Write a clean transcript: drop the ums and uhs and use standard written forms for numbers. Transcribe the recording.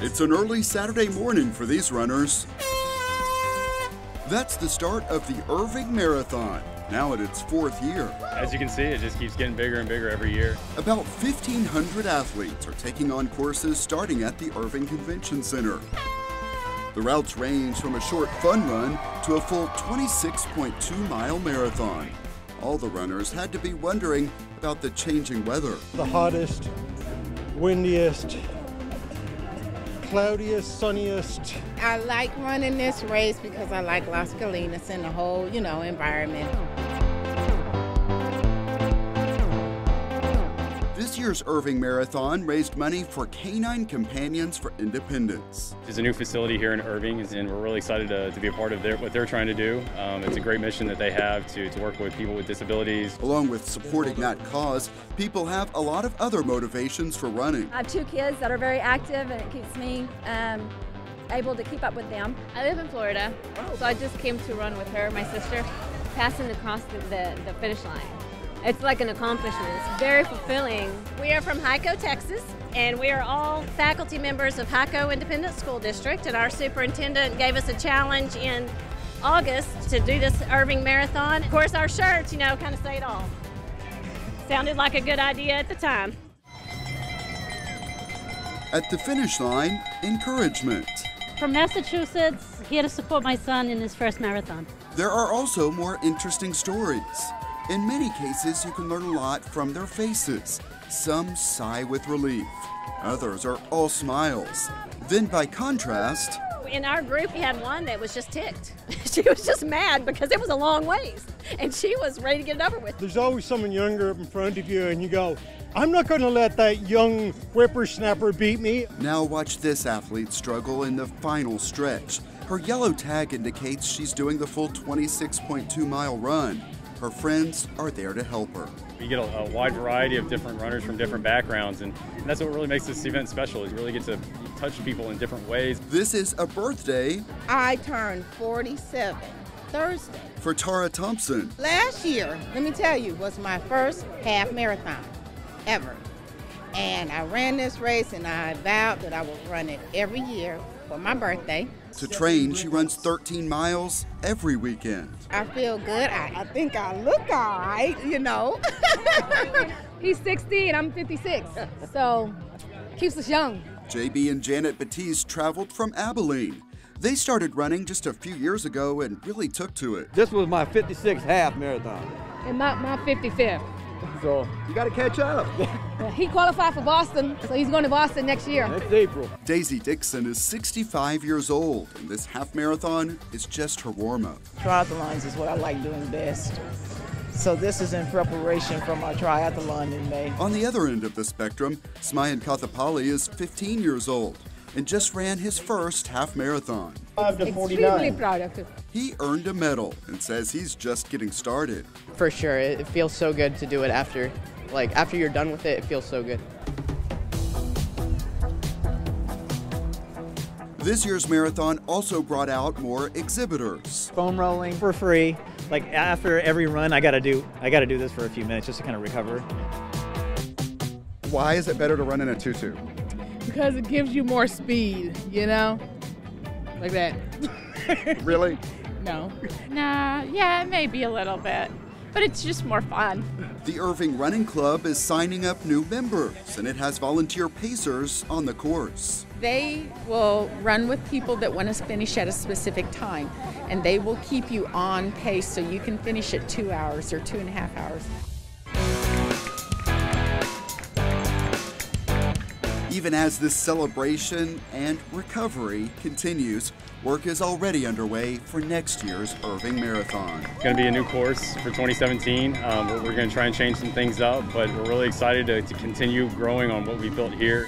It's an early Saturday morning for these runners. That's the start of the Irving Marathon, now at its 4th year. As you can see, it just keeps getting bigger and bigger every year. About 1,500 athletes are taking on courses starting at the Irving Convention Center. The routes range from a short fun run to a full 26.2-mile marathon. All the runners had to be wondering about the changing weather. The hottest, windiest, cloudiest, sunniest. I like running this race because I like Las Colinas and the whole, environment. This year's Irving Marathon raised money for Canine Companions for Independence. There's a new facility here in Irving, and we're really excited to be a part of what they're trying to do. It's a great mission that they have to work with people with disabilities. Along with supporting that cause, people have a lot of other motivations for running. I have 2 kids that are very active, and it keeps me able to keep up with them. I live in Florida, so I just came to run with her, my sister, passing across the finish line. It's like an accomplishment. It's very fulfilling. We are from Hico, Texas, and we are all faculty members of Hico Independent School District, and our superintendent gave us a challenge in August to do this Irving Marathon. Of course, our shirts, kind of say it all. Sounded like a good idea at the time. At the finish line, encouragement. From Massachusetts, here to support my son in his first marathon. There are also more interesting stories. In many cases, you can learn a lot from their faces. Some sigh with relief. Others are all smiles. Then by contrast, in our group, we had one that was just ticked. She was just mad because it was a long ways, and she was ready to get it over with. There's always someone younger up in front of you, and you go, I'm not going to let that young whippersnapper beat me. Now watch this athlete struggle in the final stretch. Her yellow tag indicates she's doing the full 26.2-mile run. Her friends are there to help her. You get a wide variety of different runners from different backgrounds, and that's what really makes this event special. You really get to touch people in different ways. This is a birthday. I turned 47 Thursday. For Tara Tompson. Last year, let me tell you, was my first half marathon ever. And I ran this race, and I vowed that I would run it every year for my birthday. To train, she runs 13 miles every weekend. I feel good. I think I look all right, He's 60 and I'm 56, so keeps us young. JB and Janet Batiste traveled from Abilene. They started running just a few years ago and really took to it. This was my 56th half marathon. And my 55th. So you got to catch up. He qualified for Boston, so he's going to Boston next year. Next April. Daisy Dixon is 65 years old, and this half marathon is just her warm-up. Triathlons is what I like doing best. So this is in preparation for my triathlon in May. On the other end of the spectrum, Smyan Kothapally is 15 years old and just ran his first half marathon. 5 to 49. Extremely proud of him. He earned a medal and says he's just getting started. For sure, it feels so good to do it after you're done with it, it feels so good. This year's marathon also brought out more exhibitors. Foam rolling for free. Like after every run, I gotta do this for a few minutes just to kind of recover. Why is it better to run in a tutu? Because it gives you more speed, like that. Really? No. Nah, yeah, maybe a little bit, but it's just more fun. The Irving Running Club is signing up new members, and it has volunteer pacers on the course. They will run with people that want to finish at a specific time, and they will keep you on pace so you can finish at 2 hours or 2.5 hours. Even as this celebration and recovery continues, work is already underway for next year's Irving Marathon. It's going to be a new course for 2017. We're going to try and change some things up, but we're really excited to continue growing on what we built here.